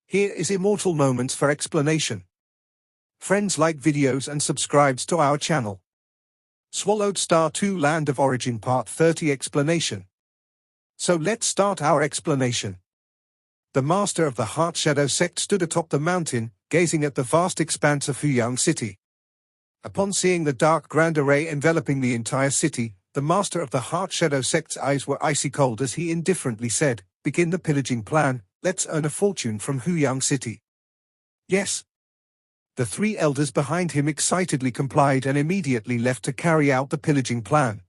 Here is Immortal Moments for explanation. Friends, like videos and subscribes to our channel. Swallowed Star 2 Land of Origin Part 30 Explanation. So let's start our explanation. The master of the Heart Shadow sect stood atop the mountain, gazing at the vast expanse of Huyang City. Upon seeing the dark grand array enveloping the entire city, the master of the Heart Shadow sect's eyes were icy cold as he indifferently said, "Begin the pillaging plan, let's earn a fortune from Huyang City." Yes. The three elders behind him excitedly complied and immediately left to carry out the pillaging plan.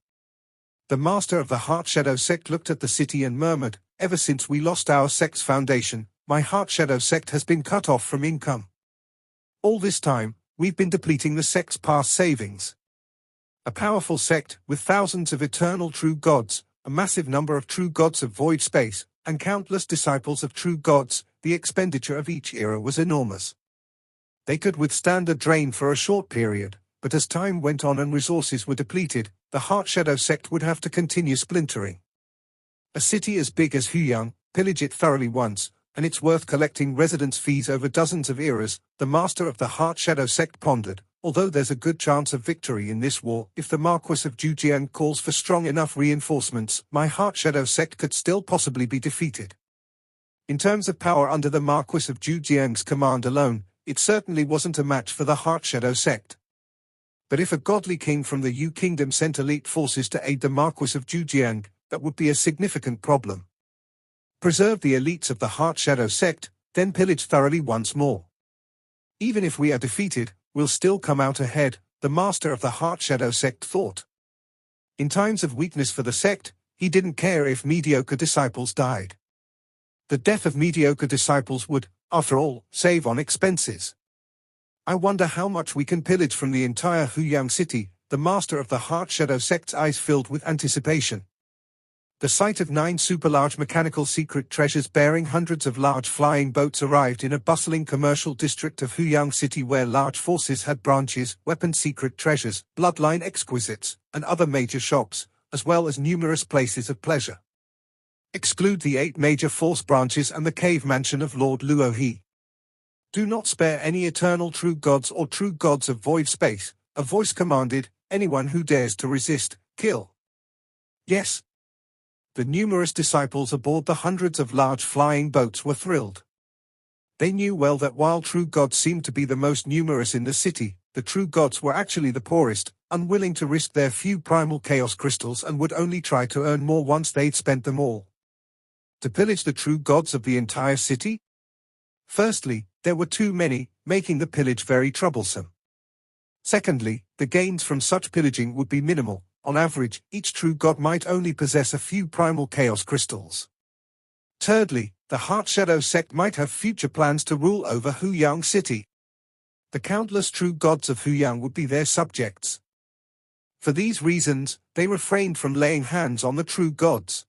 The master of the Heart Shadow sect looked at the city and murmured, "Ever since we lost our sect's foundation, my Heart Shadow sect has been cut off from income. All this time, we've been depleting the sect's past savings. A powerful sect, with thousands of eternal true gods, a massive number of true gods of void space, and countless disciples of true gods, the expenditure of each era was enormous. They could withstand a drain for a short period, but as time went on and resources were depleted, the Heart Shadow sect would have to continue splintering. A city as big as Huyang, pillage it thoroughly once, and it's worth collecting residence fees over dozens of eras," the master of the Heart Shadow sect pondered. "Although there's a good chance of victory in this war, if the Marquis of Zhujiang calls for strong enough reinforcements, my Heart Shadow sect could still possibly be defeated. In terms of power under the Marquis of Zhujiang's command alone, it certainly wasn't a match for the Heart Shadow sect. But if a godly king from the Yu Kingdom sent elite forces to aid the Marquis of Zhujiang, that would be a significant problem. Preserve the elites of the Heart Shadow sect, then pillage thoroughly once more. Even if we are defeated, we'll still come out ahead," the master of the Heart Shadow sect thought. In times of weakness for the sect, he didn't care if mediocre disciples died. The death of mediocre disciples would, after all, save on expenses. "I wonder how much we can pillage from the entire Huyang city," the master of the Heart Shadow sect's eyes filled with anticipation. The sight of 9 super-large mechanical secret treasures bearing hundreds of large flying boats arrived in a bustling commercial district of Huyang City where large forces had branches, weapon secret treasures, bloodline exquisites, and other major shops, as well as numerous places of pleasure. Exclude the 8 major force branches and the cave mansion of Lord Luohe. Do not spare any eternal true gods or true gods of void space, a voice commanded. Anyone who dares to resist, kill. Yes. The numerous disciples aboard the hundreds of large flying boats were thrilled. They knew well that while true gods seemed to be the most numerous in the city, the true gods were actually the poorest, unwilling to risk their few primal chaos crystals and would only try to earn more once they'd spent them all. To pillage the true gods of the entire city? Firstly, there were too many, making the pillage very troublesome. Secondly, the gains from such pillaging would be minimal. On average, each true god might only possess a few primal chaos crystals. Thirdly, the Heart Shadow sect might have future plans to rule over Huyang City. The countless true gods of Huyang would be their subjects. For these reasons, they refrained from laying hands on the true gods.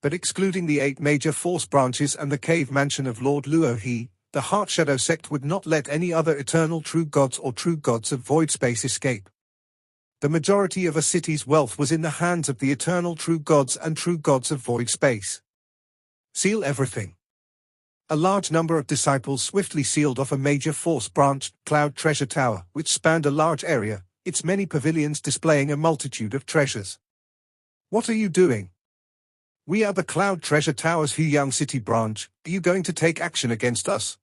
But excluding the 8 major force branches and the cave mansion of Lord Luohe, the Heart Shadow sect would not let any other eternal true gods or true gods of void space escape. The majority of a city's wealth was in the hands of the eternal true gods and true gods of void space. Seal everything. A large number of disciples swiftly sealed off a major force branch, Cloud Treasure Tower, which spanned a large area, its many pavilions displaying a multitude of treasures. "What are you doing?" "We are the Cloud Treasure Tower's Huyang City branch. Are you going to take action against us?"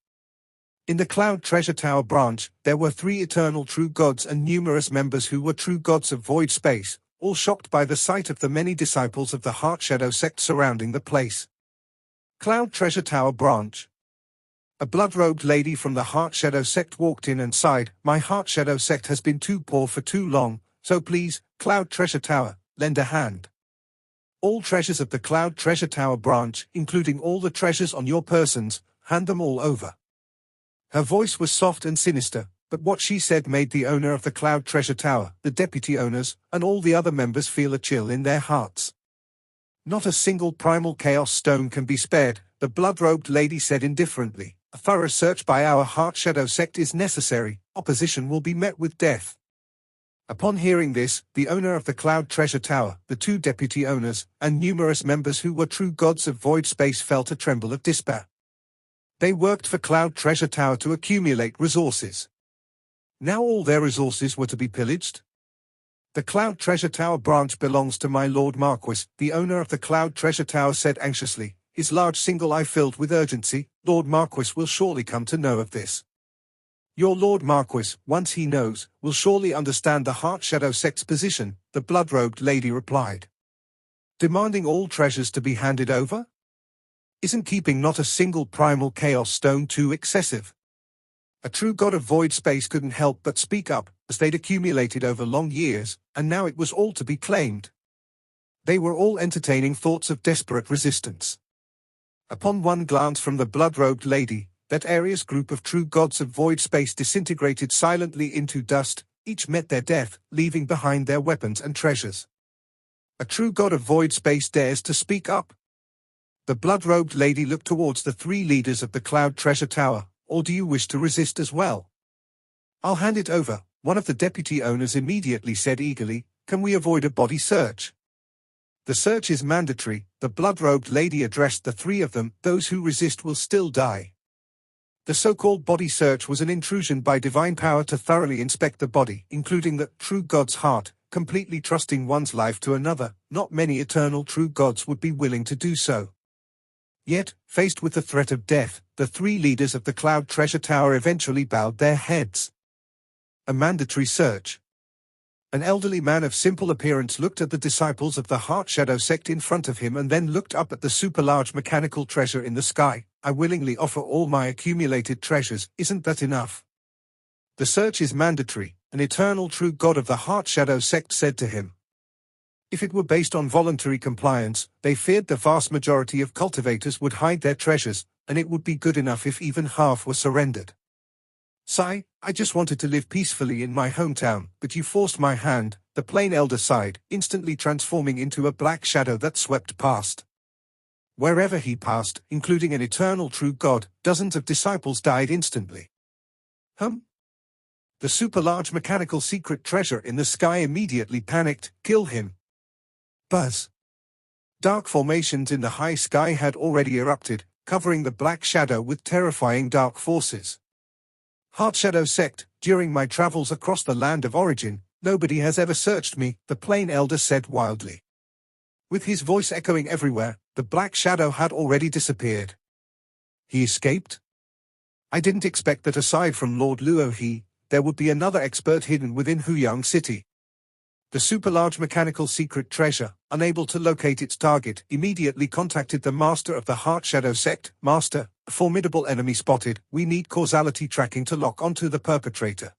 In the Cloud Treasure Tower branch, there were 3 eternal true gods and numerous members who were true gods of void space, all shocked by the sight of the many disciples of the Heart Shadow sect surrounding the place. Cloud Treasure Tower branch. A blood-robed lady from the Heart Shadow sect walked in and sighed, "My Heart Shadow sect has been too poor for too long, so please, Cloud Treasure Tower, lend a hand. All treasures of the Cloud Treasure Tower branch, including all the treasures on your persons, hand them all over." Her voice was soft and sinister, but what she said made the owner of the Cloud Treasure Tower, the deputy owners, and all the other members feel a chill in their hearts. "Not a single primal chaos stone can be spared," the blood-robed lady said indifferently. "A thorough search by our Heart Shadow sect is necessary. Opposition will be met with death." Upon hearing this, the owner of the Cloud Treasure Tower, the 2 deputy owners, and numerous members who were true gods of void space felt a tremble of despair. They worked for Cloud Treasure Tower to accumulate resources. Now all their resources were to be pillaged? The Cloud Treasure Tower branch belongs to my Lord Marquis, the owner of the Cloud Treasure Tower said anxiously, his large single eye filled with urgency. Lord Marquis will surely come to know of this. Your Lord Marquis, once he knows, will surely understand the Heart Shadow sect's position, the blood-robed lady replied. Demanding all treasures to be handed over? Isn't keeping not a single primal chaos stone too excessive? A true god of void space couldn't help but speak up, as they'd accumulated over long years, and now it was all to be claimed. They were all entertaining thoughts of desperate resistance. Upon one glance from the blood-robed lady, that area's group of true gods of void space disintegrated silently into dust, each met their death, leaving behind their weapons and treasures. A true god of void space dares to speak up? The blood-robed lady looked towards the three leaders of the Cloud Treasure Tower. Or do you wish to resist as well? I'll hand it over, one of the deputy owners immediately said eagerly. Can we avoid a body search? The search is mandatory, the blood-robed lady addressed the three of them. Those who resist will still die. The so-called body search was an intrusion by divine power to thoroughly inspect the body, including the true god's heart, completely trusting one's life to another. Not many eternal true gods would be willing to do so. Yet, faced with the threat of death, the three leaders of the Cloud Treasure Tower eventually bowed their heads. A mandatory search. An elderly man of simple appearance looked at the disciples of the Heart Shadow sect in front of him and then looked up at the super-large mechanical treasure in the sky. I willingly offer all my accumulated treasures, isn't that enough? The search is mandatory, an eternal true god of the Heart Shadow sect said to him. If it were based on voluntary compliance, they feared the vast majority of cultivators would hide their treasures, and it would be good enough if even half were surrendered. Sigh, I just wanted to live peacefully in my hometown, but you forced my hand, the plain elder sighed, instantly transforming into a black shadow that swept past. Wherever he passed, including an eternal true god, dozens of disciples died instantly. The super-large mechanical secret treasure in the sky immediately panicked. Kill him. Buzz. Dark formations in the high sky had already erupted, covering the black shadow with terrifying dark forces. Heart Shadow sect, during my travels across the land of origin, nobody has ever searched me, the plain elder said wildly. With his voice echoing everywhere, the black shadow had already disappeared. He escaped? I didn't expect that aside from Lord Luo, there would be another expert hidden within Huyang City. The super-large mechanical secret treasure, unable to locate its target, immediately contacted the master of the Heart Shadow sect. Master, a formidable enemy spotted. We need causality tracking to lock onto the perpetrator.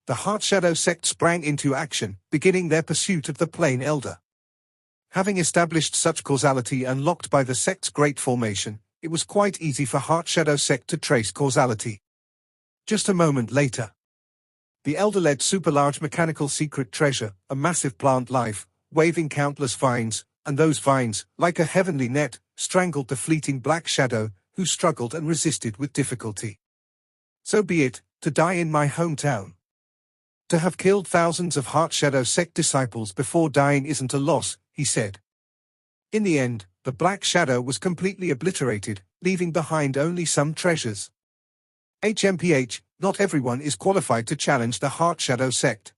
The Heart Shadow sect sprang into action, beginning their pursuit of the plain elder. Having established such causality unlocked by the sect's great formation, it was quite easy for Heart Shadow sect to trace causality. Just a moment later, the elder led super-large mechanical secret treasure, a massive plant life, waving countless vines, and those vines, like a heavenly net, strangled the fleeting black shadow, who struggled and resisted with difficulty. So be it, to die in my hometown. To have killed thousands of Heart Shadow sect disciples before dying isn't a loss, he said. In the end, the black shadow was completely obliterated, leaving behind only some treasures. HMPH, not everyone is qualified to challenge the Heart Shadow sect.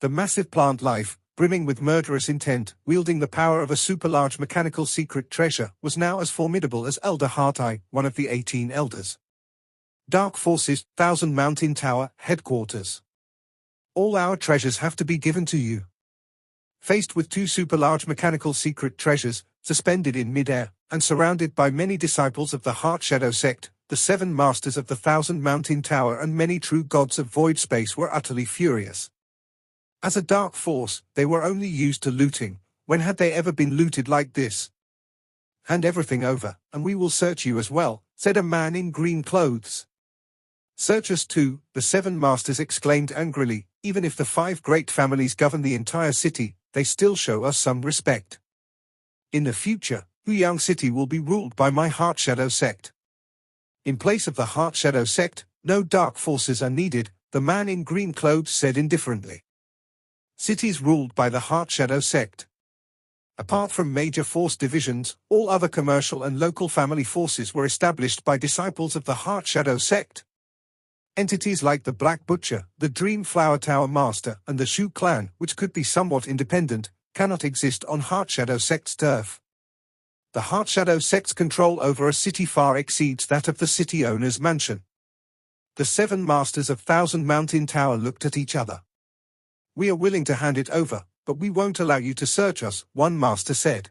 The massive plant life, brimming with murderous intent, wielding the power of a super-large mechanical secret treasure, was now as formidable as Elder Heart-Eye, one of the 18 elders. Dark Forces, Thousand Mountain Tower, Headquarters. All our treasures have to be given to you. Faced with two super-large mechanical secret treasures, suspended in mid-air, and surrounded by many disciples of the Heart Shadow sect, the 7 masters of the Thousand Mountain Tower and many true gods of void space were utterly furious. As a dark force, they were only used to looting. When had they ever been looted like this? Hand everything over, and we will search you as well, said a man in green clothes. Search us too, the 7 masters exclaimed angrily. Even if the 5 great families govern the entire city, they still show us some respect. In the future, Huyang City will be ruled by my Heart Shadow sect. In place of the Heart Shadow sect, no dark forces are needed, the man in green clothes said indifferently. Cities ruled by the Heart Shadow sect. Apart from major force divisions, all other commercial and local family forces were established by disciples of the Heart Shadow sect. Entities like the Black Butcher, the Dream Flower Tower Master, and the Shu clan, which could be somewhat independent, cannot exist on Heart Shadow sect's turf. The Heart Shadow sect's control over a city far exceeds that of the city owner's mansion. The 7 masters of Thousand Mountain Tower looked at each other. "We are willing to hand it over, but we won't allow you to search us," one master said.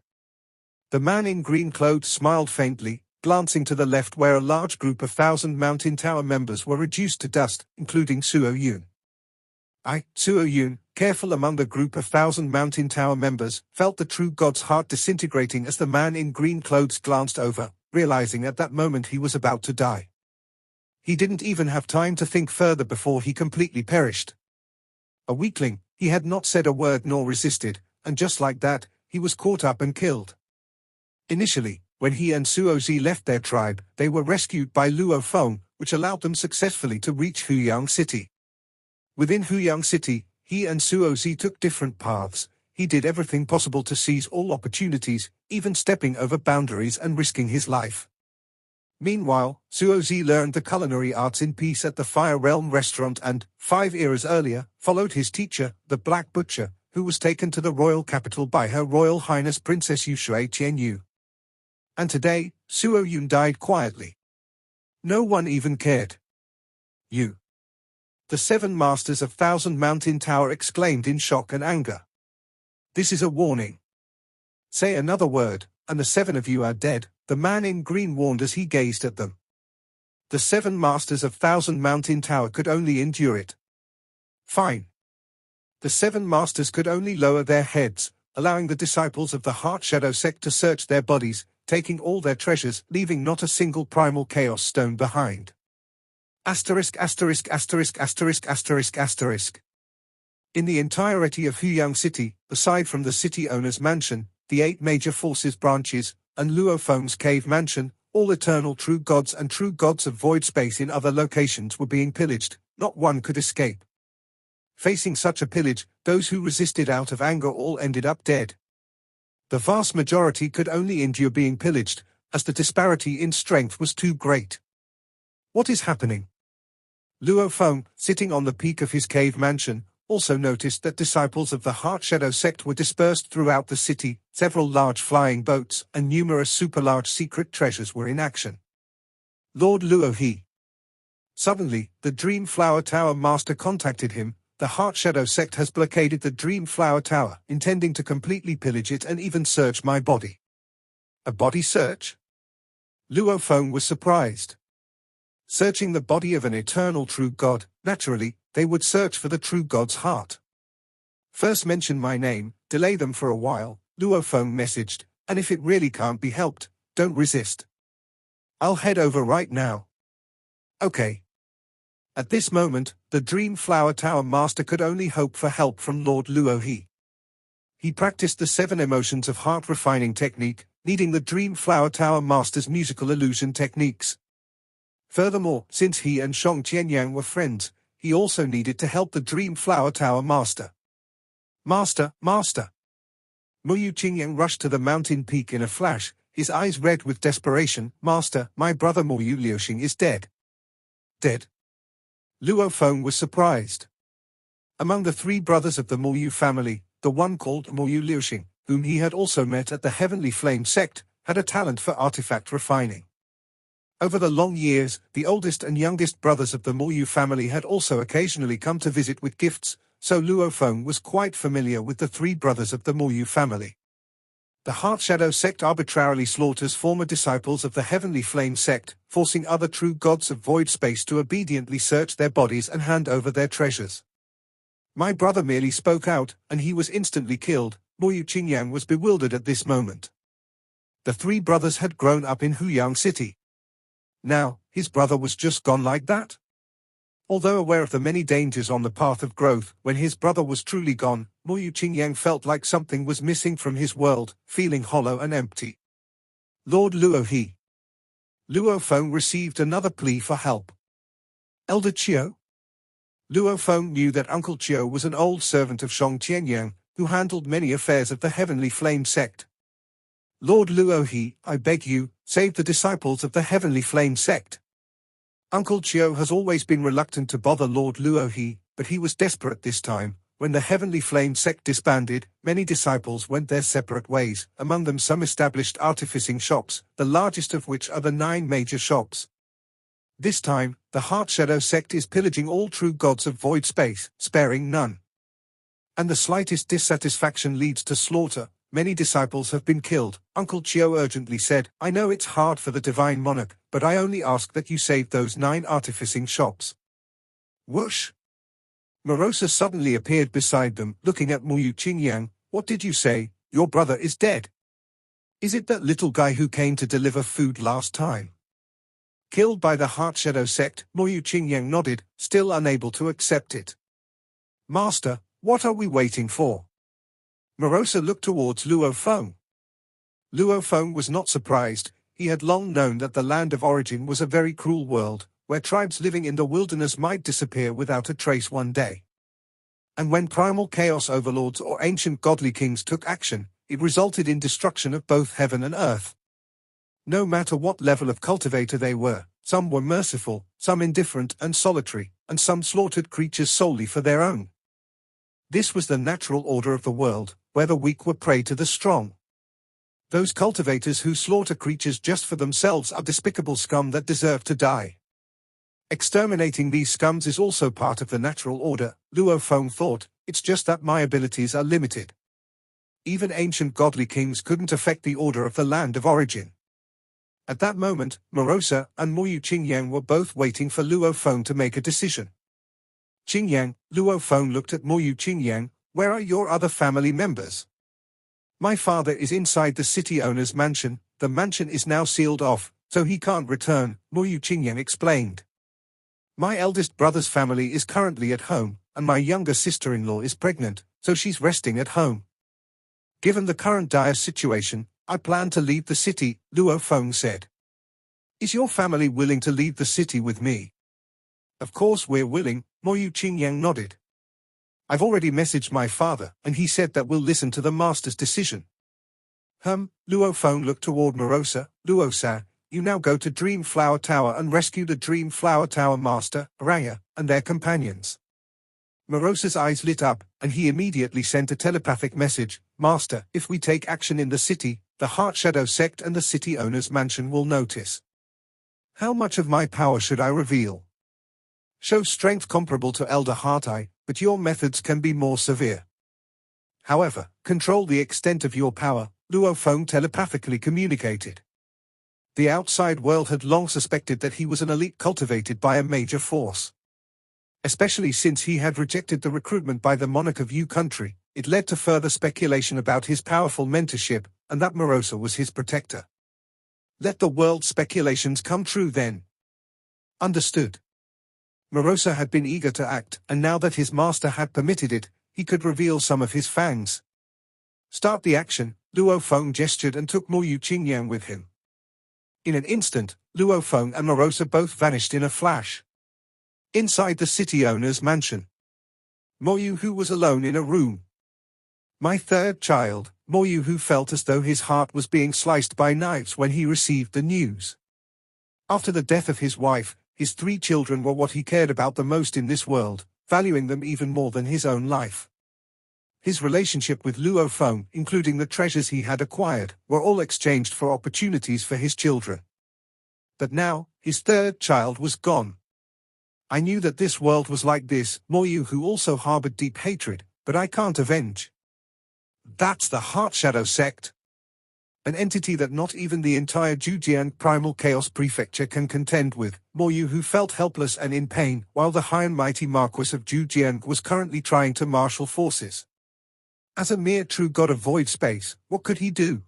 The man in green clothes smiled faintly, glancing to the left where a large group of Thousand Mountain Tower members were reduced to dust, including Suo Yun. Suo Yun, careful among the group of Thousand Mountain Tower members, felt the true god's heart disintegrating as the man in green clothes glanced over, realizing at that moment he was about to die. He didn't even have time to think further before he completely perished. A weakling, he had not said a word nor resisted, and just like that, he was caught up and killed. Initially, when he and Suo Zi left their tribe, they were rescued by Luo Feng, which allowed them successfully to reach Huyang City. Within Huyang City, he and Suo Zi took different paths. He did everything possible to seize all opportunities, even stepping over boundaries and risking his life. Meanwhile, Suo Zi learned the culinary arts in peace at the Fire Realm restaurant and, 5 years earlier, followed his teacher, the Black Butcher, who was taken to the royal capital by Her Royal Highness Princess Yushui Qianyu. And today, Suo Yun died quietly. No one even cared. "You!" The 7 masters of Thousand Mountain Tower exclaimed in shock and anger. "This is a warning. Say another word, and the 7 of you are dead," the man in green warned as he gazed at them. The 7 masters of Thousand Mountain Tower could only endure it. Fine. The 7 masters could only lower their heads, allowing the disciples of the Heart Shadow sect to search their bodies, taking all their treasures, leaving not a single primal chaos stone behind. Asterisk asterisk asterisk asterisk asterisk asterisk. In the entirety of Huyang City, aside from the city owner's mansion, the 8 major forces branches, and Luo Feng's cave mansion, all eternal true gods and true gods of void space in other locations were being pillaged. Not one could escape. Facing such a pillage, those who resisted out of anger all ended up dead. The vast majority could only endure being pillaged, as the disparity in strength was too great. What is happening? Luo Feng, sitting on the peak of his cave mansion, also noticed that disciples of the Heart Shadow sect were dispersed throughout the city, several large flying boats and numerous super-large secret treasures were in action. Lord Luo He. Suddenly, the Dream Flower Tower Master contacted him. "The Heart Shadow sect has blockaded the Dream Flower Tower, intending to completely pillage it and even search my body." "A body search?" Luo Feng was surprised. Searching the body of an eternal true god, naturally, they would search for the true god's heart. "First mention my name, delay them for a while," Luo Feng messaged, "and if it really can't be helped, don't resist. I'll head over right now." "Okay." At this moment, the Dream Flower Tower Master could only hope for help from Lord Luo He. He practiced the 7 emotions of heart refining technique, needing the Dream Flower Tower Master's musical illusion techniques. Furthermore, since he and Shang Qianyang were friends, he also needed to help the Dream Flower Tower Master. Master! Muyu Qingyang rushed to the mountain peak in a flash, his eyes red with desperation. "Master, my brother Muyu Liuxing is dead." "Dead?" Luo Feng was surprised. Among the 3 brothers of the Muyu family, the one called Muyu Liuxing, whom he had also met at the Heavenly Flame sect, had a talent for artifact refining. Over the long years, the oldest and youngest brothers of the Muyu family had also occasionally come to visit with gifts, so Luo Feng was quite familiar with the 3 brothers of the Muyu family. The Heart Shadow sect arbitrarily slaughters former disciples of the Heavenly Flame sect, forcing other true gods of void space to obediently search their bodies and hand over their treasures. "My brother merely spoke out, and he was instantly killed." Muyu Qingyang was bewildered at this moment. The 3 brothers had grown up in Huyang City. Now, his brother was just gone like that? Although aware of the many dangers on the path of growth, when his brother was truly gone, Muyu Qingyang felt like something was missing from his world, feeling hollow and empty. "Lord Luo He." Luo Feng received another plea for help. "Elder Chiu?" Luo Feng knew that Uncle Chiu was an old servant of Shang Qianyang, who handled many affairs of the Heavenly Flame sect. Lord Luohi, I beg you, save the disciples of the Heavenly Flame sect. Uncle Chio has always been reluctant to bother Lord Luohi, but he was desperate this time. When the Heavenly Flame sect disbanded, many disciples went their separate ways, among them some established artificing shops, the largest of which are the 9 major shops. This time, the Heart Shadow sect is pillaging all true gods of void space, sparing none. And the slightest dissatisfaction leads to slaughter. Many disciples have been killed. Uncle Chio urgently said, I know it's hard for the Divine Monarch, but I only ask that you save those 9 artificing shops. Whoosh! Morosa suddenly appeared beside them, looking at Muyu Qingyang. What did you say? Your brother is dead. Is it that little guy who came to deliver food last time? Killed by the Heart Shadow sect, Muyu Qingyang nodded, still unable to accept it. Master, what are we waiting for? Morosa looked towards Luo Feng. Luo Feng was not surprised. He had long known that the land of origin was a very cruel world, where tribes living in the wilderness might disappear without a trace one day. And when primal chaos overlords or ancient godly kings took action, it resulted in destruction of both heaven and earth. No matter what level of cultivator they were, some were merciful, some indifferent and solitary, and some slaughtered creatures solely for their own. This was the natural order of the world, where the weak were prey to the strong. Those cultivators who slaughter creatures just for themselves are despicable scum that deserve to die. Exterminating these scums is also part of the natural order, Luo Feng thought. It's just that my abilities are limited. Even ancient godly kings couldn't affect the order of the land of origin. At that moment, Morosa and Muyu Qingyang were both waiting for Luo Feng to make a decision. Qingyang, Luo Feng looked at Muyu Qingyang. Where are your other family members? My father is inside the city owner's mansion. The mansion is now sealed off, so he can't return, Muyu Qingyang explained. My eldest brother's family is currently at home, and my younger sister-in-law is pregnant, so she's resting at home. Given the current dire situation, I plan to leave the city, Luo Feng said. Is your family willing to leave the city with me? Of course we're willing, Muyu Qingyang nodded. I've already messaged my father, and he said that we'll listen to the master's decision. Luo Feng looked toward Morosa. Luo-san, you now go to Dream Flower Tower and rescue the Dream Flower Tower Master, Raya, and their companions. Morosa's eyes lit up, and he immediately sent a telepathic message. Master, if we take action in the city, the Heart Shadow sect and the city owner's mansion will notice. How much of my power should I reveal? Show strength comparable to Elder Heart Eye, but your methods can be more severe. However, control the extent of your power, Luo Feng telepathically communicated. The outside world had long suspected that he was an elite cultivated by a major force. Especially since he had rejected the recruitment by the monarch of Yu country, it led to further speculation about his powerful mentorship, and that Morosa was his protector. Let the world's speculations come true then. Understood. Morosa had been eager to act, and now that his master had permitted it, he could reveal some of his fangs. Start the action, Luo Feng gestured and took Muyu Qingyang with him. In an instant, Luo Feng and Morosa both vanished in a flash. Inside the city owner's mansion, Moyu Hu was alone in a room. My third child, Moyu Hu felt as though his heart was being sliced by knives when he received the news. After the death of his wife, his 3 children were what he cared about the most in this world, valuing them even more than his own life. His relationship with Luo Feng, including the treasures he had acquired, were all exchanged for opportunities for his children. But now, his third child was gone. I knew that this world was like this, Moyu Hu also harbored deep hatred, but I can't avenge. That's the Heart Shadow sect. An entity that not even the entire Zhujiang Primal Chaos Prefecture can contend with. Moyu Hu felt helpless and in pain, while the high and mighty Marquis of Zhujiang was currently trying to marshal forces. As a mere true god of void space, what could he do?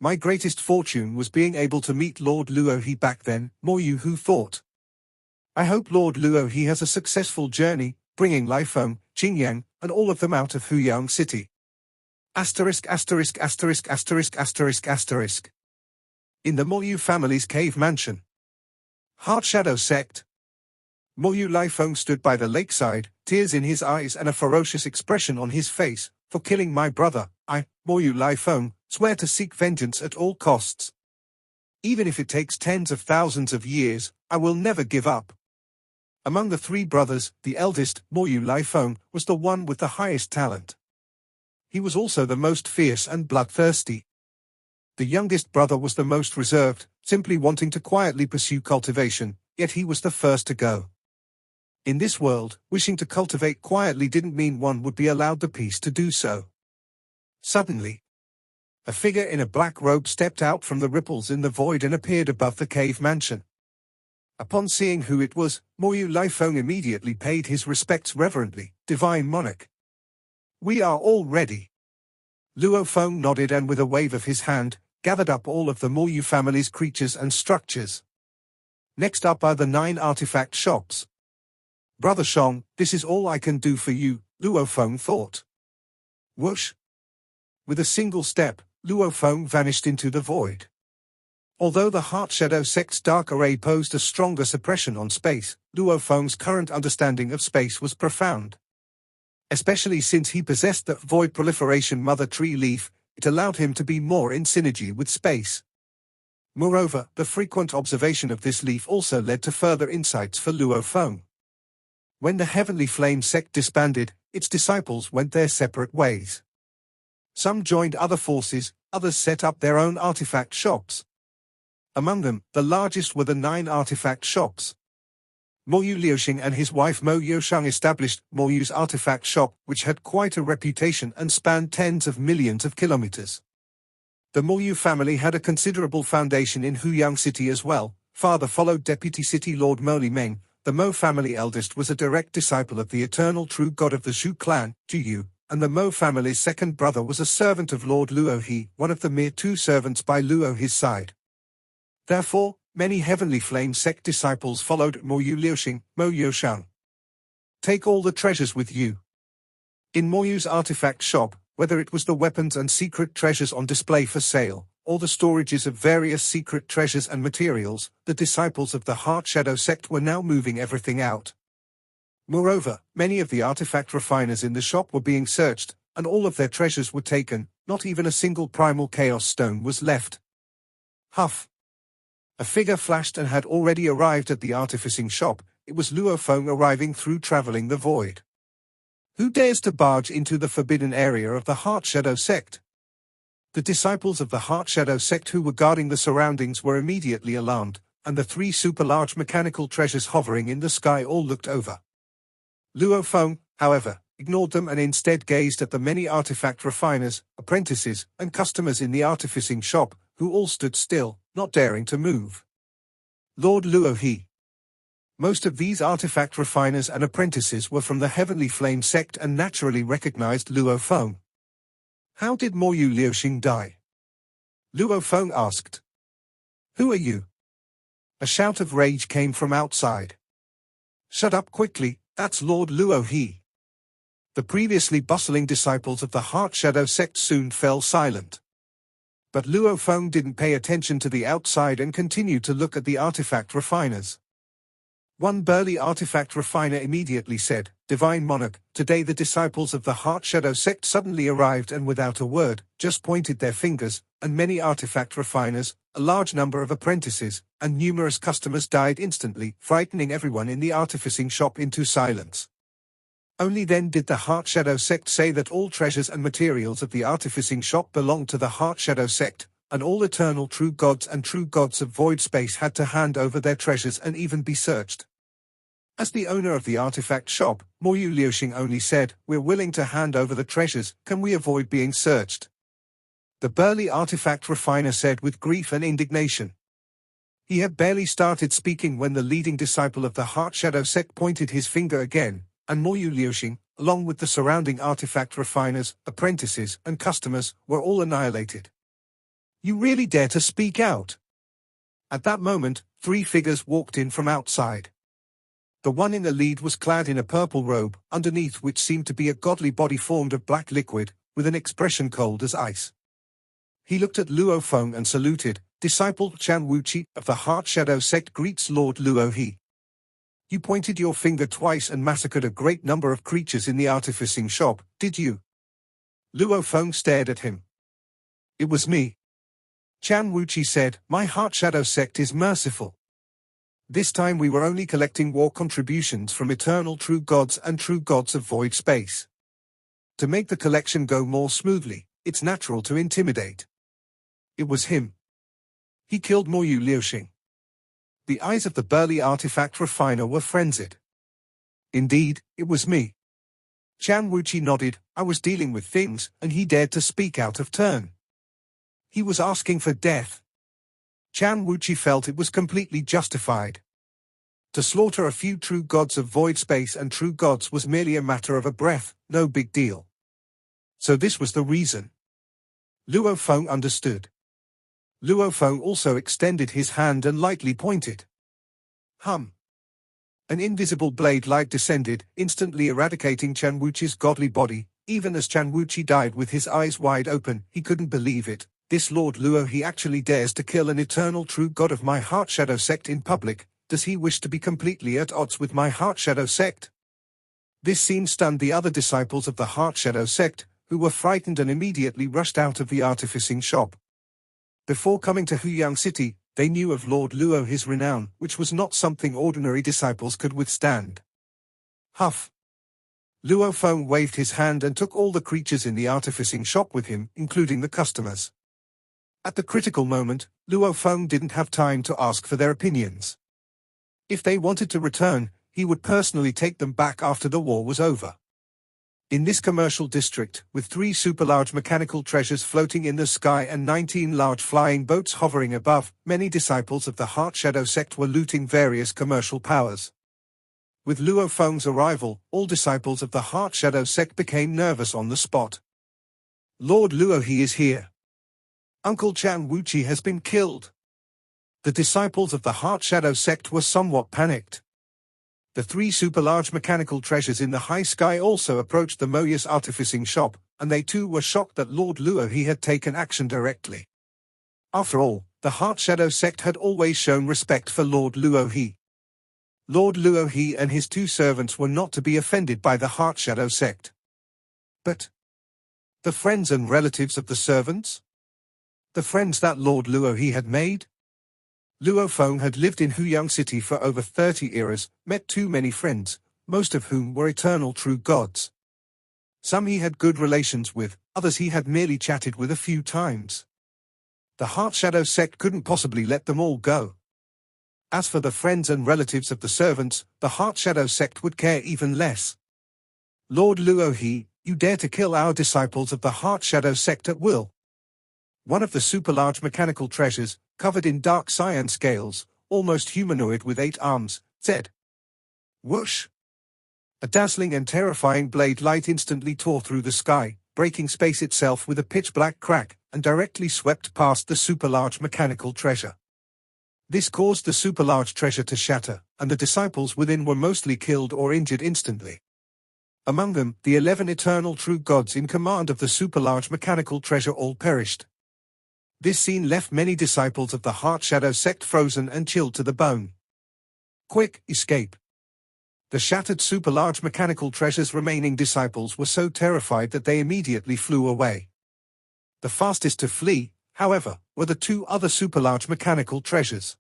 My greatest fortune was being able to meet Lord Luohi back then, Moyu Hu thought. I hope Lord Luohi has a successful journey, bringing Lai Feng, Qingyang, and all of them out of Huyang City. Asterisk asterisk asterisk asterisk asterisk asterisk. In the Moyu family's cave mansion. Heart Shadow sect. Moyu Lai Feng stood by the lakeside, tears in his eyes and a ferocious expression on his face, For killing my brother, I, Moyu Liefeng, swear to seek vengeance at all costs. Even if it takes tens of thousands of years, I will never give up. Among the three brothers, the eldest, Moyu Liefeng, was the one with the highest talent. He was also the most fierce and bloodthirsty. The youngest brother was the most reserved, simply wanting to quietly pursue cultivation, yet he was the first to go. In this world, wishing to cultivate quietly didn't mean one would be allowed the peace to do so. Suddenly, a figure in a black robe stepped out from the ripples in the void and appeared above the cave mansion. Upon seeing who it was, Moyu Liefeng immediately paid his respects reverently. "Divine monarch, we are all ready." Luo Feng nodded and with a wave of his hand, gathered up all of the Moyu family's creatures and structures. Next up are the 9 artifact shops. "Brother Shong, this is all I can do for you," Luo Feng thought. Whoosh! With a single step, Luo Feng vanished into the void. Although the Heart Shadow sect's dark array posed a stronger suppression on space, Luo Feng's current understanding of space was profound. Especially since he possessed the Void Proliferation Mother Tree leaf, it allowed him to be more in synergy with space. Moreover, the frequent observation of this leaf also led to further insights for Luo Feng. When the Heavenly Flame sect disbanded, its disciples went their separate ways. Some joined other forces, others set up their own artifact shops. Among them, the largest were the 9 artifact shops. Moyu Liuxing and his wife Mo Yoshang established Moyu's artifact shop, which had quite a reputation and spanned tens of millions of kilometers. The Moyu family had a considerable foundation in Huyang City as well. Father followed Deputy City Lord Mo Li Meng. The Mo family eldest was a direct disciple of the eternal true god of the Zhu clan, Zhu, and the Mo family's second brother was a servant of Lord Luo He, one of the mere 2 servants by Luo He's side. Therefore, many Heavenly Flame sect disciples followed Moyu Liuxing, Mo Yoshang. Take all the treasures with you. In Moyu's artifact shop, whether it was the weapons and secret treasures on display for sale, or the storages of various secret treasures and materials, the disciples of the Heart Shadow sect were now moving everything out. Moreover, many of the artifact refiners in the shop were being searched, and all of their treasures were taken. Not even a single primal chaos stone was left. Huff! A figure flashed and had already arrived at the artificing shop. It was Luo Feng arriving through traveling the void. Who dares to barge into the forbidden area of the Heart Shadow sect? The disciples of the Heart Shadow sect who were guarding the surroundings were immediately alarmed, and the 3 super-large mechanical treasures hovering in the sky all looked over. Luo Feng, however, ignored them and instead gazed at the many artifact refiners, apprentices, and customers in the artificing shop, who all stood still, not daring to move. Lord Luo He. Most of these artifact refiners and apprentices were from the Heavenly Flame sect and naturally recognized Luo Feng. How did Moyu Liuxing die? Luo Feng asked. Who are you? A shout of rage came from outside. Shut up quickly, that's Lord Luo He. The previously bustling disciples of the Heart Shadow sect soon fell silent. But Luo Feng didn't pay attention to the outside and continued to look at the artifact refiners. One burly artifact refiner immediately said, "Divine Monarch, today the disciples of the Heart Shadow sect suddenly arrived and without a word, just pointed their fingers, and many artifact refiners, a large number of apprentices, and numerous customers died instantly, frightening everyone in the artificing shop into silence." Only then did the Heart Shadow sect say that all treasures and materials of the artificing shop belonged to the Heart Shadow sect, and all eternal true gods and true gods of void space had to hand over their treasures and even be searched. As the owner of the artifact shop, Moyu Liuxing only said, "We're willing to hand over the treasures, can we avoid being searched?" The burly artifact refiner said with grief and indignation. He had barely started speaking when the leading disciple of the Heart Shadow sect pointed his finger again, and Moyu Liuxing, along with the surrounding artifact refiners, apprentices, and customers, were all annihilated. "You really dare to speak out?" At that moment, 3 figures walked in from outside. The one in the lead was clad in a purple robe, underneath which seemed to be a godly body formed of black liquid, with an expression cold as ice. He looked at Luo Feng and saluted. "Disciple Chan Wuqi of the Heart Shadow sect greets Lord Luo He. You pointed your finger twice and massacred a great number of creatures in the artificing shop, did you?" Luo Feng stared at him. It was me. Chan Wuchi said, my Heart Shadow sect is merciful. This time we were only collecting war contributions from eternal true gods and true gods of void space. To make the collection go more smoothly, it's natural to intimidate. It was him. He killed Moyu Liuxing. The eyes of the burly artifact refiner were frenzied. Indeed, it was me. Chan Wuchi nodded. I was dealing with things, and he dared to speak out of turn. He was asking for death. Chan Wuchi felt it was completely justified. To slaughter a few true gods of void space and true gods was merely a matter of a breath, no big deal. So this was the reason. Luo Feng understood. Luo Feng also extended his hand and lightly pointed. Hum. An invisible blade light descended, instantly eradicating Chan Wuchi's godly body. Even as Chan Wuchi died with his eyes wide open, he couldn't believe it. This Lord Luo, he actually dares to kill an eternal true god of my Heart Shadow sect in public. Does he wish to be completely at odds with my Heart Shadow sect? This scene stunned the other disciples of the Heart Shadow sect, who were frightened and immediately rushed out of the artificing shop. Before coming to Huyang City, they knew of Lord Luo, his renown, which was not something ordinary disciples could withstand. Huff. Luo Feng waved his hand and took all the creatures in the artificing shop with him, including the customers. At the critical moment, Luo Feng didn't have time to ask for their opinions. If they wanted to return, he would personally take them back after the war was over. In this commercial district, with 3 super-large mechanical treasures floating in the sky and 19 large flying boats hovering above, many disciples of the Heart Shadow sect were looting various commercial powers. With Luo Feng's arrival, all disciples of the Heart Shadow sect became nervous on the spot. Lord Luo, he is here. Uncle Chan Wuchi has been killed. The disciples of the Heart Shadow sect were somewhat panicked. The 3 super-large mechanical treasures in the high sky also approached the Moyus artificing shop, and they too were shocked that Lord Luo he had taken action directly. After all, the Heart Shadow sect had always shown respect for Lord Luo he. Lord Luo he and his 2 servants were not to be offended by the Heart Shadow sect. But the friends and relatives of the servants? The friends that Lord Luo he had made? Luo Feng had lived in Huyang City for over 30 eras, met too many friends, most of whom were eternal true gods. Some he had good relations with, others he had merely chatted with a few times. The Heart Shadow sect couldn't possibly let them all go. As for the friends and relatives of the servants, the Heart Shadow sect would care even less. Lord Luo he, you dare to kill our disciples of the Heart Shadow sect at will. One of the super-large mechanical treasures, covered in dark cyan scales, almost humanoid with 8 arms, said. Whoosh! A dazzling and terrifying blade light instantly tore through the sky, breaking space itself with a pitch-black crack, and directly swept past the super-large mechanical treasure. This caused the super-large treasure to shatter, and the disciples within were mostly killed or injured instantly. Among them, the 11 eternal true gods in command of the super-large mechanical treasure all perished. This scene left many disciples of the Heart Shadow sect frozen and chilled to the bone. Quick, escape! The shattered super-large mechanical treasure's remaining disciples were so terrified that they immediately flew away. The fastest to flee, however, were the 2 other super-large mechanical treasures.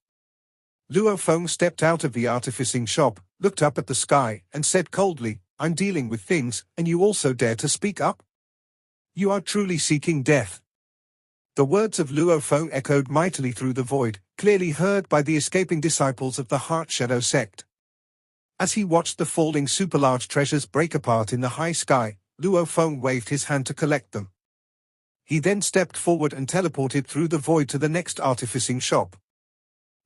Luo Feng stepped out of the artificing shop, looked up at the sky, and said coldly, I'm dealing with things, and you also dare to speak up? You are truly seeking death. The words of Luo Feng echoed mightily through the void, clearly heard by the escaping disciples of the Heart Shadow sect. As he watched the falling super-large treasures break apart in the high sky, Luo Feng waved his hand to collect them. He then stepped forward and teleported through the void to the next artificing shop.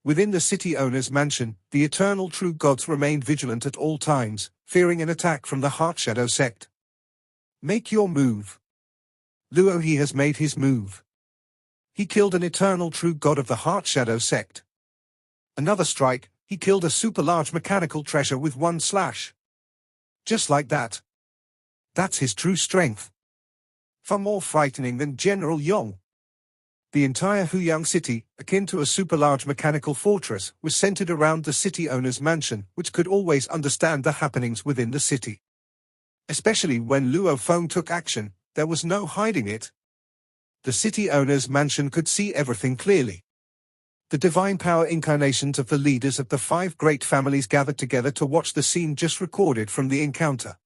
Within the city owner's mansion, the eternal true gods remained vigilant at all times, fearing an attack from the Heart Shadow sect. Make your move. Luo he has made his move. He killed an eternal true god of the Heart Shadow sect. Another strike, he killed a super-large mechanical treasure with 1 slash. Just like that. That's his true strength. Far more frightening than General Yong. The entire Huyang city, akin to a super-large mechanical fortress, was centered around the city owner's mansion, which could always understand the happenings within the city. Especially when Luo Feng took action, there was no hiding it. The city owner's mansion could see everything clearly. The divine power incarnations of the leaders of the 5 great families gathered together to watch the scene just recorded from the encounter.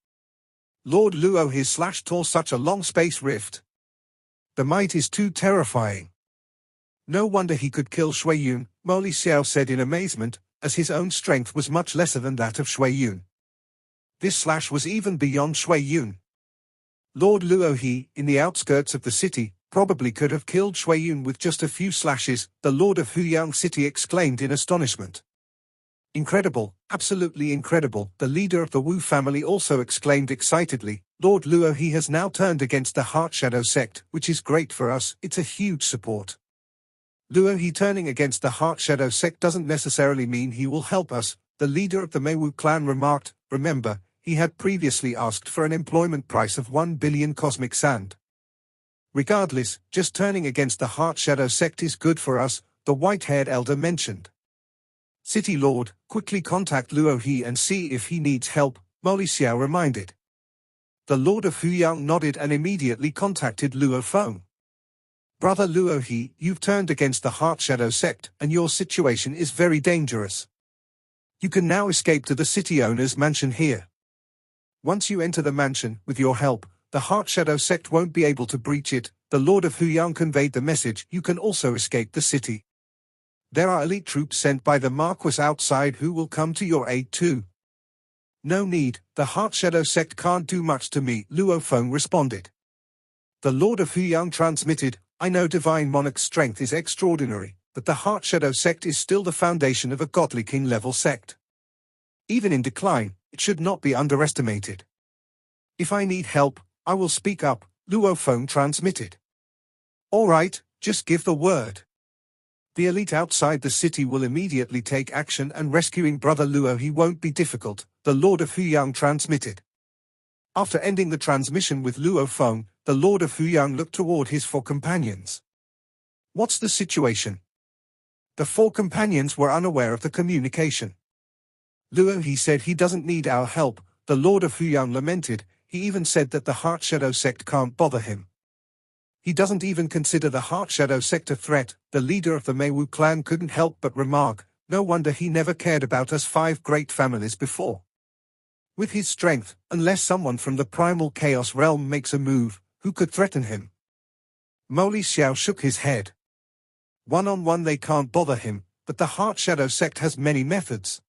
Lord Luo his / tore such a long space rift. The might is too terrifying. No wonder he could kill Shui Yun, Molly Xiao said in amazement, as his own strength was much lesser than that of Shui Yun. This / was even beyond Shui Yun. Lord Luo he, in the outskirts of the city, probably could have killed Shui Yun with just a few slashes, the Lord of Huyang City exclaimed in astonishment. Incredible, absolutely incredible, the leader of the Wu family also exclaimed excitedly. Lord Luo he has now turned against the Heart Shadow sect, which is great for us, it's a huge support. Luo he turning against the Heart Shadow sect doesn't necessarily mean he will help us, the leader of the Meiwu clan remarked. Remember, he had previously asked for an employment price of 1 billion cosmic sand. Regardless, just turning against the Heart Shadow sect is good for us, the white-haired elder mentioned. City Lord, quickly contact Luo he and see if he needs help, Molly Xiao reminded. The Lord of Huyang nodded and immediately contacted Luo Feng. Brother Luo he, you've turned against the Heart Shadow sect, and your situation is very dangerous. You can now escape to the city owner's mansion here. Once you enter the mansion, with your help, the Heart Shadow sect won't be able to breach it. The Lord of Huyang conveyed the message. You can also escape the city. There are elite troops sent by the Marquis outside who will come to your aid too. No need, the Heart Shadow sect can't do much to me, Luo Feng responded. The Lord of Huyang transmitted, I know Divine Monarch's strength is extraordinary, but the Heart Shadow sect is still the foundation of a godly king-level sect. Even in decline, it should not be underestimated. If I need help, I will speak up, Luo Feng transmitted. All right, just give the word. The elite outside the city will immediately take action and rescuing Brother Luo he won't be difficult, the Lord of Huyang transmitted. After ending the transmission with Luo Feng, the Lord of Huyang looked toward his 4 companions. What's the situation? The 4 companions were unaware of the communication. Luo he said he doesn't need our help, the Lord of Huyang lamented. He even said that the Heart Shadow sect can't bother him. He doesn't even consider the Heart Shadow sect a threat. The leader of the Meiwu clan couldn't help but remark, no wonder he never cared about us 5 great families before. With his strength, unless someone from the primal chaos realm makes a move, who could threaten him? Molly Xiao shook his head. One-on-one they can't bother him, but the Heart Shadow sect has many methods.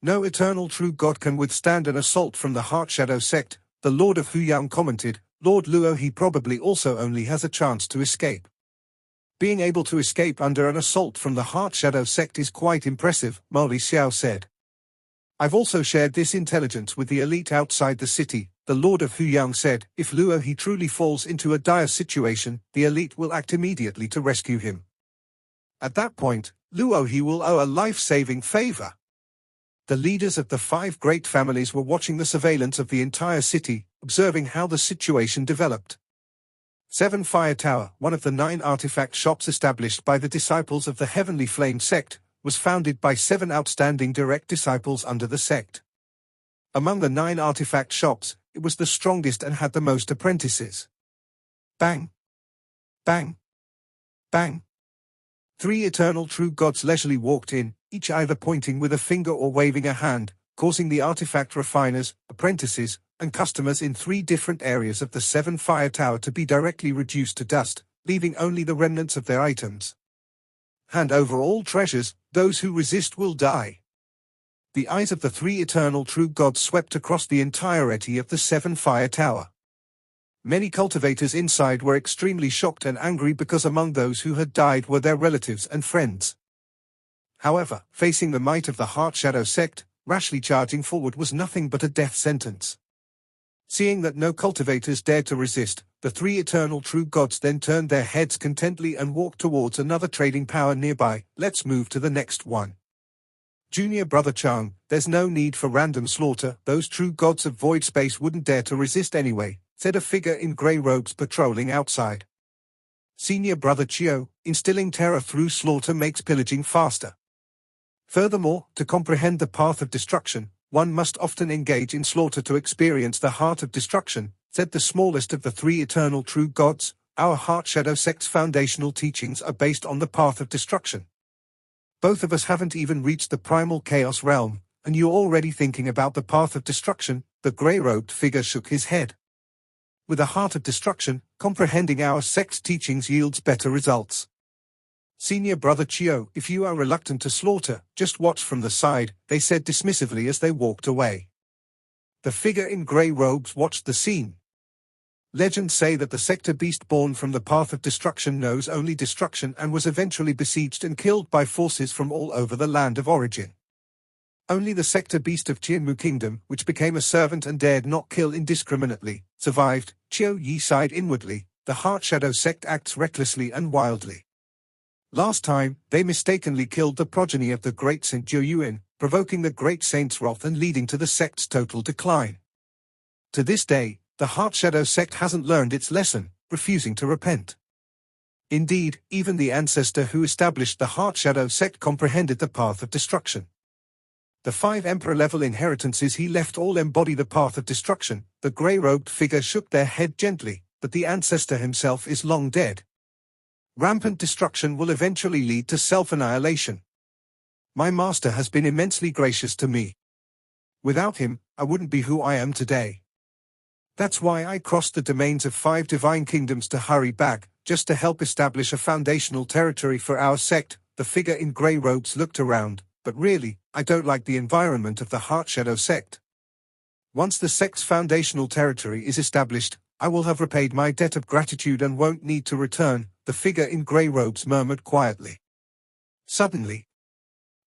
No eternal true god can withstand an assault from the Heart Shadow sect, the Lord of Huyang commented. Lord Luo he probably also only has a chance to escape. Being able to escape under an assault from the Heart Shadow sect is quite impressive, Molly Xiao said. I've also shared this intelligence with the elite outside the city, the Lord of Huyang said. If Luo he truly falls into a dire situation, the elite will act immediately to rescue him. At that point, Luo he will owe a life-saving favor. The leaders of the 5 great families were watching the surveillance of the entire city, observing how the situation developed. 7 Fire Tower, one of the 9 artifact shops established by the disciples of the Heavenly Flame sect, was founded by 7 outstanding direct disciples under the sect. Among the 9 artifact shops, it was the strongest and had the most apprentices. Bang! Bang! Bang! 3 eternal true gods leisurely walked in, each either pointing with a finger or waving a hand, causing the artifact refiners, apprentices, and customers in 3 different areas of the 7 Fire Tower to be directly reduced to dust, leaving only the remnants of their items. Hand over all treasures, those who resist will die. The eyes of the 3 eternal true gods swept across the entirety of the 7 Fire Tower. Many cultivators inside were extremely shocked and angry because among those who had died were their relatives and friends. However, facing the might of the Heart Shadow sect, rashly charging forward was nothing but a death sentence. Seeing that no cultivators dared to resist, the 3 eternal true gods then turned their heads contently and walked towards another trading power nearby. Let's move to the next one. Junior Brother Chang, there's no need for random slaughter, those true gods of void space wouldn't dare to resist anyway, said a figure in grey robes patrolling outside. Senior Brother Chio, instilling terror through slaughter makes pillaging faster. Furthermore, to comprehend the path of destruction, One must often engage in slaughter to experience the heart of destruction, said the smallest of the three eternal true gods. Our Heart Shadow sect's foundational teachings are based on the path of destruction. Both of us haven't even reached the primal chaos realm, and you're already thinking about the path of destruction. The grey-robed figure shook his head. With a heart of destruction, comprehending our sect's teachings yields better results. Senior Brother Chio, if you are reluctant to slaughter, just watch from the side, they said dismissively as they walked away. The figure in grey robes watched the scene. Legends say that the sector beast born from the path of destruction knows only destruction and was eventually besieged and killed by forces from all over the land of origin. Only the sector beast of Tianmu Kingdom, which became a servant and dared not kill indiscriminately, survived. Chiao Yi sighed inwardly. The Heart Shadow sect acts recklessly and wildly. Last time, they mistakenly killed the progeny of the great Saint Jiuyuan, provoking the great saint's wrath and leading to the sect's total decline. To this day, the Heart Shadow sect hasn't learned its lesson, refusing to repent. Indeed, even the ancestor who established the Heart Shadow sect comprehended the path of destruction. The 5 emperor-level inheritances he left all embody the path of destruction. The grey-robed figure shook their head gently, but the ancestor himself is long dead. Rampant destruction will eventually lead to self-annihilation. My master has been immensely gracious to me. Without him, I wouldn't be who I am today. That's why I crossed the domains of 5 divine kingdoms to hurry back, just to help establish a foundational territory for our sect. The figure in grey robes looked around, but really, I don't like the environment of the Heart Shadow sect. Once the sect's foundational territory is established, I will have repaid my debt of gratitude and won't need to return, the figure in grey robes murmured quietly. Suddenly,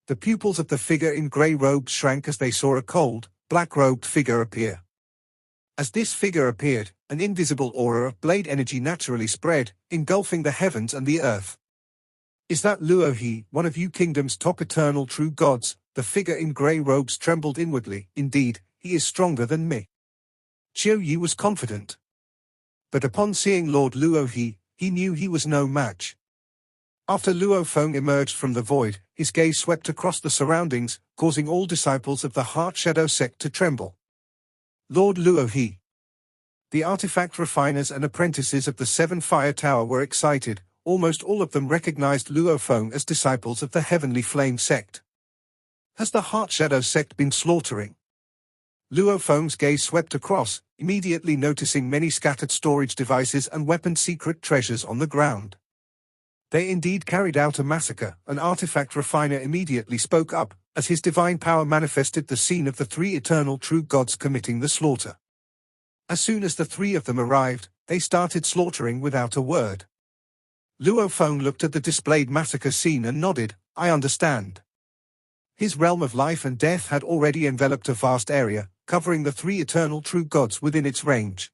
the pupils of the figure in grey robes shrank as they saw a cold, black-robed figure appear. As this figure appeared, an invisible aura of blade energy naturally spread, engulfing the heavens and the earth. Is that Luo He, one of you kingdom's top eternal true gods? The figure in grey robes trembled inwardly. Indeed, he is stronger than me. Chiao Yi was confident. But upon seeing Lord Luo he knew he was no match. After Luo Feng emerged from the void, his gaze swept across the surroundings, causing all disciples of the Heart Shadow sect to tremble. Lord Luo He. The artifact refiners and apprentices of the 7 Fire Tower were excited. Almost all of them recognized Luo Feng as disciples of the Heavenly Flame sect. Has the Heart Shadow sect been slaughtering? Luo Feng's gaze swept across, immediately noticing many scattered storage devices and weapon secret treasures on the ground. They indeed carried out a massacre. An artifact refiner immediately spoke up, as his divine power manifested the scene of the 3 eternal true gods committing the slaughter. As soon as the 3 of them arrived, they started slaughtering without a word. Luo Feng looked at the displayed massacre scene and nodded. I understand. His realm of life and death had already enveloped a vast area, covering the 3 eternal true gods within its range.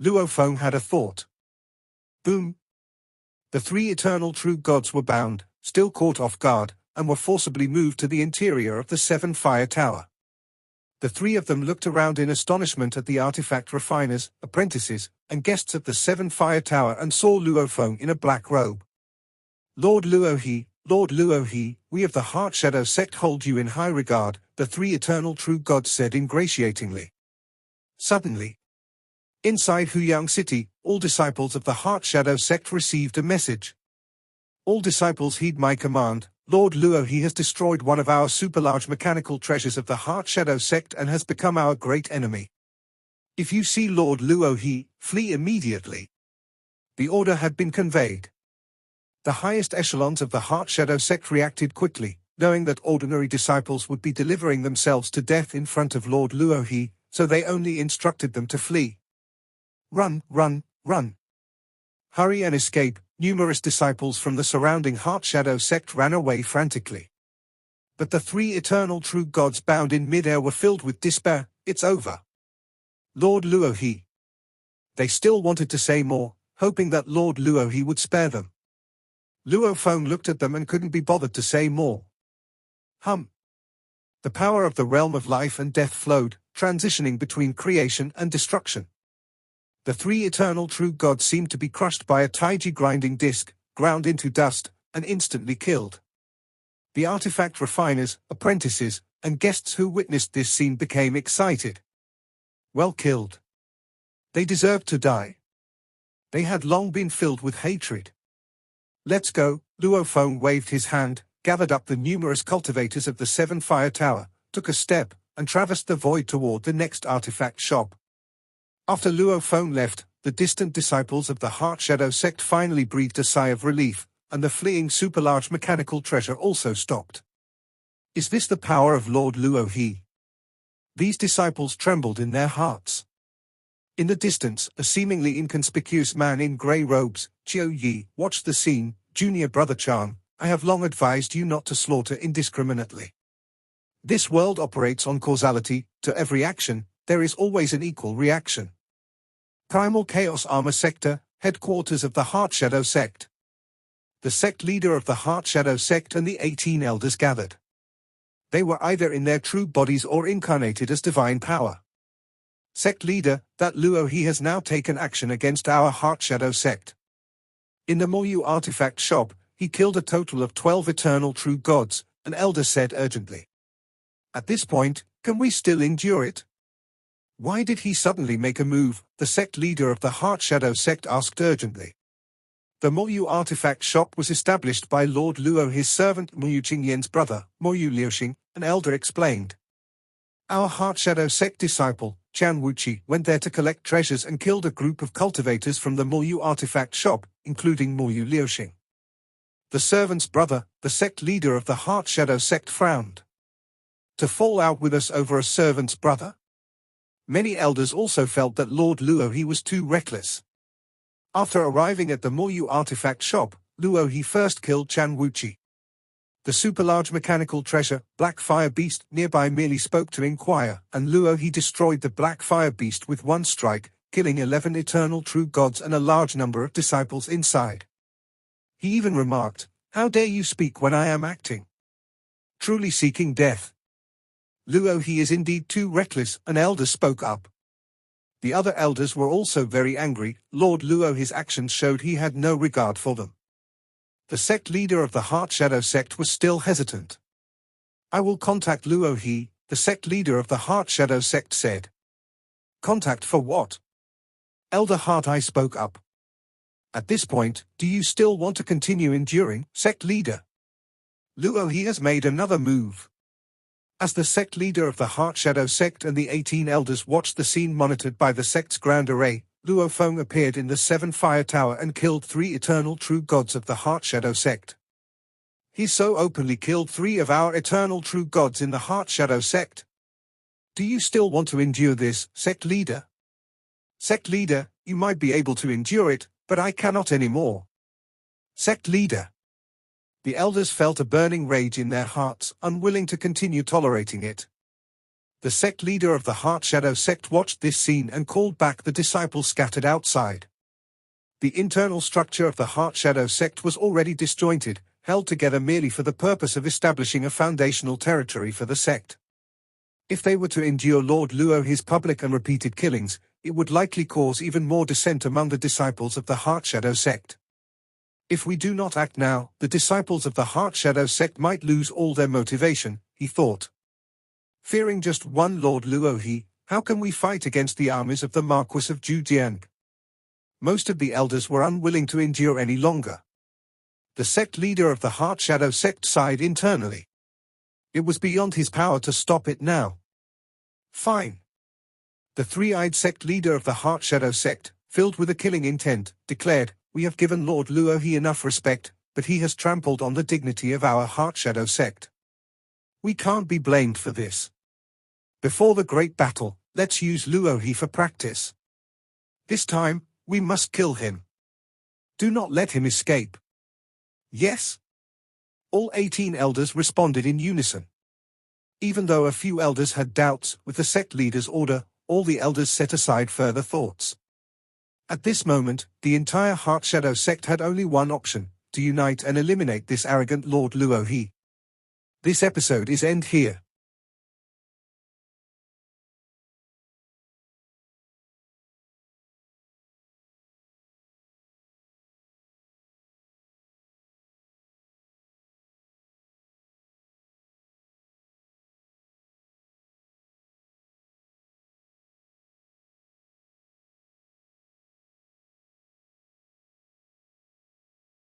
Luo Feng had a thought. Boom! The 3 eternal true gods were bound, still caught off guard, and were forcibly moved to the interior of the 7 Fire Tower. The 3 of them looked around in astonishment at the artifact refiners, apprentices, and guests of the 7 Fire Tower and saw Luo Feng in a black robe. Lord Luo He, we of the Heart Shadow sect hold you in high regard, the 3 eternal true gods said ingratiatingly. Suddenly, inside Huyang City, all disciples of the Heart Shadow sect received a message. All disciples heed my command. Lord Luo He has destroyed one of our super-large mechanical treasures of the Heart Shadow sect and has become our great enemy. If you see Lord Luo He, flee immediately. The order had been conveyed. The highest echelons of the Heart Shadow sect reacted quickly, knowing that ordinary disciples would be delivering themselves to death in front of Lord Luo He, so they only instructed them to flee. Run, run, run. Hurry and escape. Numerous disciples from the surrounding Heart Shadow sect ran away frantically. But the 3 eternal true gods bound in midair were filled with despair. It's over. Lord Luo He. They still wanted to say more, hoping that Lord Luo He would spare them. Luo Feng looked at them and couldn't be bothered to say more. The power of the realm of life and death flowed, transitioning between creation and destruction. The 3 eternal true gods seemed to be crushed by a Taiji grinding disc, ground into dust, and instantly killed. The artifact refiners, apprentices, and guests who witnessed this scene became excited. Well killed. They deserved to die. They had long been filled with hatred. Let's go. Luo Feng waved his hand, gathered up the numerous cultivators of the Seven Fire Tower, took a step, and traversed the void toward the next artifact shop. After Luo Feng left, the distant disciples of the Heart Shadow sect finally breathed a sigh of relief, and the fleeing super-large mechanical treasure also stopped. Is this the power of Lord Luo He? These disciples trembled in their hearts. In the distance, a seemingly inconspicuous man in grey robes, Chiao Yi, watched the scene. Junior brother Chan, I have long advised you not to slaughter indiscriminately. This world operates on causality. To every action, there is always an equal reaction. Primal Chaos Armor Sector, headquarters of the Heart Shadow sect. The sect leader of the Heart Shadow sect and the 18 elders gathered. They were either in their true bodies or incarnated as divine power. Sect leader, that Luo He has now taken action against our Heart Shadow sect. In the Moyu artifact shop, he killed a total of 12 eternal true gods, an elder said urgently. At this point, can we still endure it? Why did he suddenly make a move? The sect leader of the Heart Shadow sect asked urgently. The Moyu artifact shop was established by Lord Luo, his servant Moyu Qingyan's brother, Moyu Liuxing, an elder explained. Our Heart Shadow sect disciple, Chan Wuqi, went there to collect treasures and killed a group of cultivators from the Moyu artifact shop, including Moyu Liuxing. The servant's brother, the sect leader of the Heart Shadow sect, frowned. To fall out with us over a servant's brother? Many elders also felt that Lord Luo He was too reckless. After arriving at the Moyu artifact shop, Luo He first killed Chan Wuqi. The super-large mechanical treasure, Black Fire Beast, nearby merely spoke to inquire, and Luo He destroyed the Black Fire Beast with one strike, killing 11 eternal true gods and a large number of disciples inside. He even remarked, "How dare you speak when I am acting? Truly seeking death. Luo He is indeed too reckless," an elder spoke up. The other elders were also very angry. Lord Luo He's actions showed he had no regard for them. The sect leader of the Heart Shadow sect was still hesitant. I will contact Luo He, the sect leader of the Heart Shadow sect said. Contact for what? Elder Heart Eye spoke up. At this point, do you still want to continue enduring, sect leader? Luo He has made another move. As the sect leader of the Heart Shadow sect and the 18 elders watched the scene monitored by the sect's Grand Array, Luo Feng appeared in the Seven Fire Tower and killed 3 eternal true gods of the Heart Shadow sect. He so openly killed 3 of our eternal true gods in the Heart Shadow sect. Do you still want to endure this, sect leader? Sect leader, you might be able to endure it, but I cannot anymore. Sect leader. The elders felt a burning rage in their hearts, unwilling to continue tolerating it. The sect leader of the Heart Shadow sect watched this scene and called back the disciples scattered outside. The internal structure of the Heart Shadow sect was already disjointed, held together merely for the purpose of establishing a foundational territory for the sect. If they were to endure Lord Luo He's public and repeated killings, it would likely cause even more dissent among the disciples of the Heart Shadow sect. If we do not act now, the disciples of the Heart Shadow sect might lose all their motivation, he thought. Fearing just one Lord Luo He, how can we fight against the armies of the Marquis of Zhujiang? Most of the elders were unwilling to endure any longer. The sect leader of the Heart Shadow sect sighed internally. It was beyond his power to stop it now. Fine. The three-eyed sect leader of the Heart Shadow sect, filled with a killing intent, declared, We have given Lord Luo He enough respect, but he has trampled on the dignity of our Heart Shadow sect. We can't be blamed for this. Before the great battle, let's use Luo He for practice. This time, we must kill him. Do not let him escape. Yes. All 18 elders responded in unison. Even though a few elders had doubts, with the sect leader's order, all the elders set aside further thoughts. At this moment, the entire Heart Shadow sect had only one option, to unite and eliminate this arrogant Lord Luo He. This episode is end here.